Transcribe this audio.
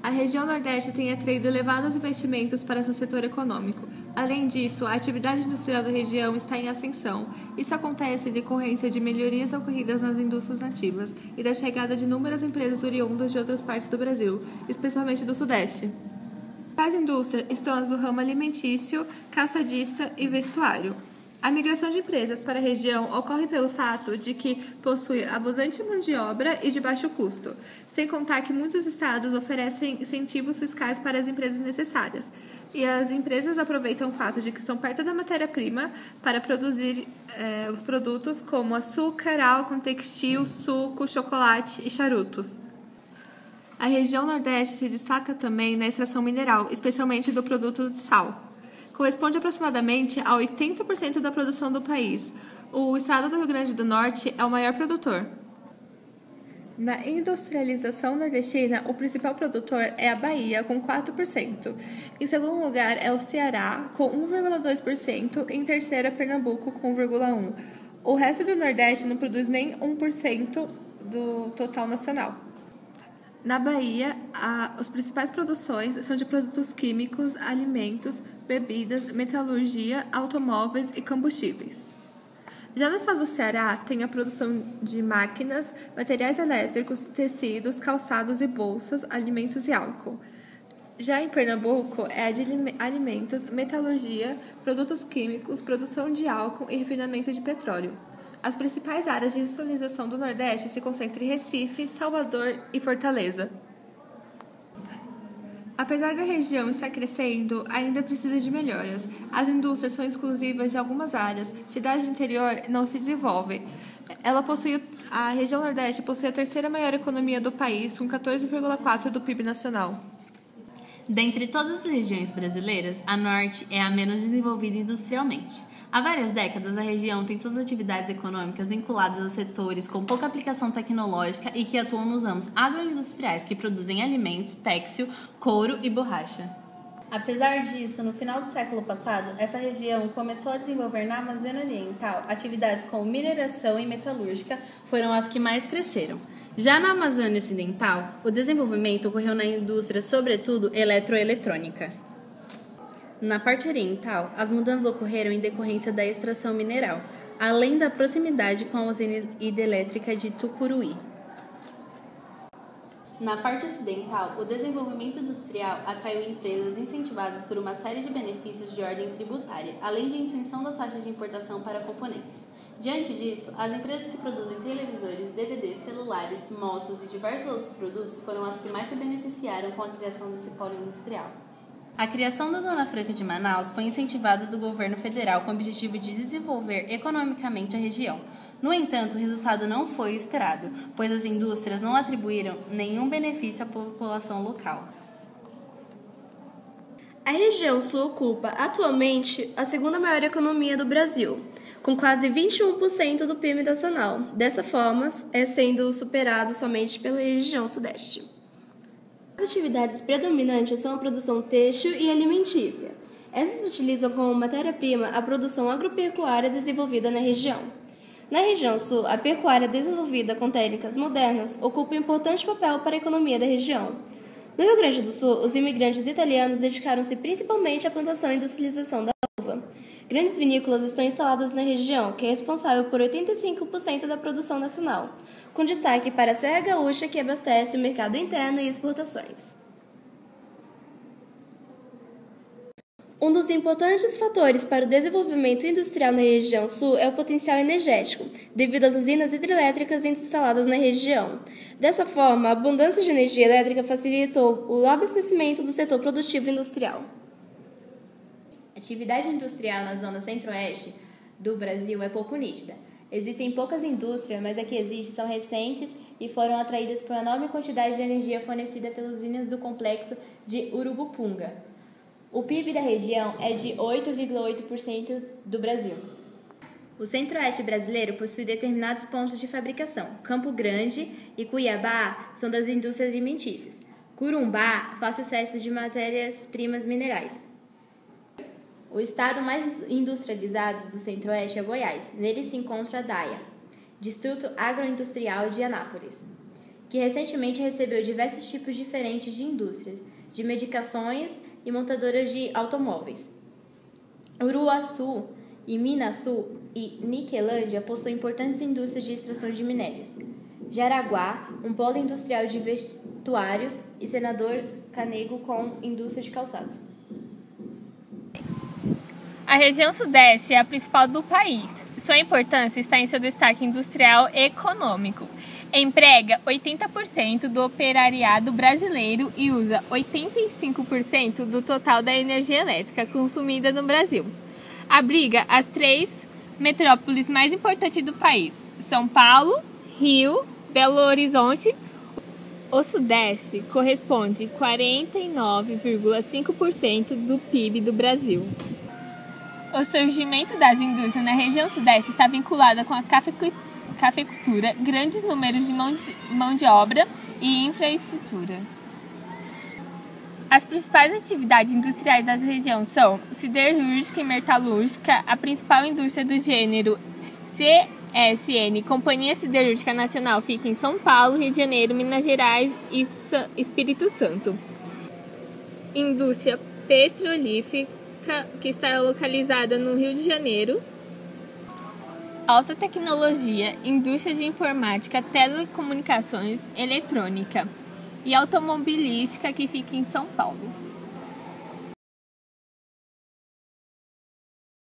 A região Nordeste tem atraído elevados investimentos para seu setor econômico. Além disso, a atividade industrial da região está em ascensão. Isso acontece em decorrência de melhorias ocorridas nas indústrias nativas e da chegada de inúmeras empresas oriundas de outras partes do Brasil, especialmente do Sudeste. As indústrias estão as do ramo alimentício, calçadista e vestuário. A migração de empresas para a região ocorre pelo fato de que possui abundante mão de obra e de baixo custo, sem contar que muitos estados oferecem incentivos fiscais para as empresas necessárias, e as empresas aproveitam o fato de que estão perto da matéria-prima para produzir os produtos como açúcar, álcool, textil, suco, chocolate e charutos. A região Nordeste se destaca também na extração mineral, especialmente do produto de sal. Corresponde aproximadamente a 80% da produção do país. O estado do Rio Grande do Norte é o maior produtor. Na industrialização nordestina, o principal produtor é a Bahia, com 4%. Em segundo lugar é o Ceará, com 1,2%, e em terceiro é Pernambuco, com 1,1%. O resto do Nordeste não produz nem 1% do total nacional. Na Bahia, as principais produções são de produtos químicos, alimentos, bebidas, metalurgia, automóveis e combustíveis. Já no estado do Ceará, tem a produção de máquinas, materiais elétricos, tecidos, calçados e bolsas, alimentos e álcool. Já em Pernambuco, é a de alimentos, metalurgia, produtos químicos, produção de álcool e refinamento de petróleo. As principais áreas de industrialização do Nordeste se concentram em Recife, Salvador e Fortaleza. Apesar da região estar crescendo, ainda precisa de melhoras. As indústrias são exclusivas de algumas áreas. Cidades do interior não se desenvolvem. A região Nordeste possui a terceira maior economia do país, com 14,4% do PIB nacional. Dentre todas as regiões brasileiras, a Norte é a menos desenvolvida industrialmente. Há várias décadas, a região tem suas atividades econômicas vinculadas a setores com pouca aplicação tecnológica e que atuam nos ramos agroindustriais, que produzem alimentos, têxtil, couro e borracha. Apesar disso, no final do século passado, essa região começou a desenvolver na Amazônia Oriental atividades como mineração e metalúrgica foram as que mais cresceram. Já na Amazônia Ocidental, o desenvolvimento ocorreu na indústria, sobretudo eletroeletrônica. Na parte oriental, as mudanças ocorreram em decorrência da extração mineral, além da proximidade com a usina hidrelétrica de Tucuruí. Na parte ocidental, o desenvolvimento industrial atraiu empresas incentivadas por uma série de benefícios de ordem tributária, além de isenção da taxa de importação para componentes. Diante disso, as empresas que produzem televisores, DVDs, celulares, motos e diversos outros produtos foram as que mais se beneficiaram com a criação desse polo industrial. A criação da Zona Franca de Manaus foi incentivada do governo federal com o objetivo de desenvolver economicamente a região. No entanto, o resultado não foi o esperado, pois as indústrias não atribuíram nenhum benefício à população local. A região sul ocupa, atualmente, a segunda maior economia do Brasil, com quase 21% do PIB nacional. Dessa forma, sendo superado somente pela região sudeste. As atividades predominantes são a produção têxtil e alimentícia. Essas utilizam como matéria-prima a produção agropecuária desenvolvida na região. Na região sul, a pecuária desenvolvida com técnicas modernas ocupa um importante papel para a economia da região. No Rio Grande do Sul, os imigrantes italianos dedicaram-se principalmente à plantação e industrialização da uva. Grandes vinícolas estão instaladas na região, que é responsável por 85% da produção nacional, com destaque para a Serra Gaúcha, que abastece o mercado interno e exportações. Um dos importantes fatores para o desenvolvimento industrial na região sul é o potencial energético, devido às usinas hidrelétricas instaladas na região. Dessa forma, a abundância de energia elétrica facilitou o abastecimento do setor produtivo industrial. A atividade industrial na zona centro-oeste do Brasil é pouco nítida. Existem poucas indústrias, mas a que existem são recentes e foram atraídas por uma enorme quantidade de energia fornecida pelas usinas do complexo de Urubupunga. O PIB da região é de 8,8% do Brasil. O centro-oeste brasileiro possui determinados pontos de fabricação. Campo Grande e Cuiabá são das indústrias alimentícias. Corumbá faz acesso de matérias-primas minerais. O estado mais industrializado do centro-oeste é Goiás. Nele se encontra a DAIA, Distrito Agroindustrial de Anápolis. que recentemente recebeu diversos tipos diferentes de indústrias, de medicações e montadoras de automóveis. Uruaçu e Minasul e Niquelândia possuem importantes indústrias de extração de minérios. Jaraguá, um polo industrial de vestuários, e Senador Canedo com indústria de calçados. A região Sudeste é a principal do país. Sua importância está em seu destaque industrial e econômico. Emprega 80% do operariado brasileiro e usa 85% do total da energia elétrica consumida no Brasil. Abriga as 3 metrópoles mais importantes do país: São Paulo, Rio, Belo Horizonte. O Sudeste corresponde a 49,5% do PIB do Brasil. O surgimento das indústrias na região Sudeste está vinculado com a cafeicultura, grandes números de mão de obra e infraestrutura. As principais atividades industriais da região são siderúrgica e metalúrgica. A principal indústria do gênero CSN, Companhia Siderúrgica Nacional, fica em São Paulo, Rio de Janeiro, Minas Gerais e Espírito Santo. Indústria petrolífera, que está localizada no Rio de Janeiro. Alta tecnologia, indústria de informática, telecomunicações, eletrônica e automobilística, que fica em São Paulo.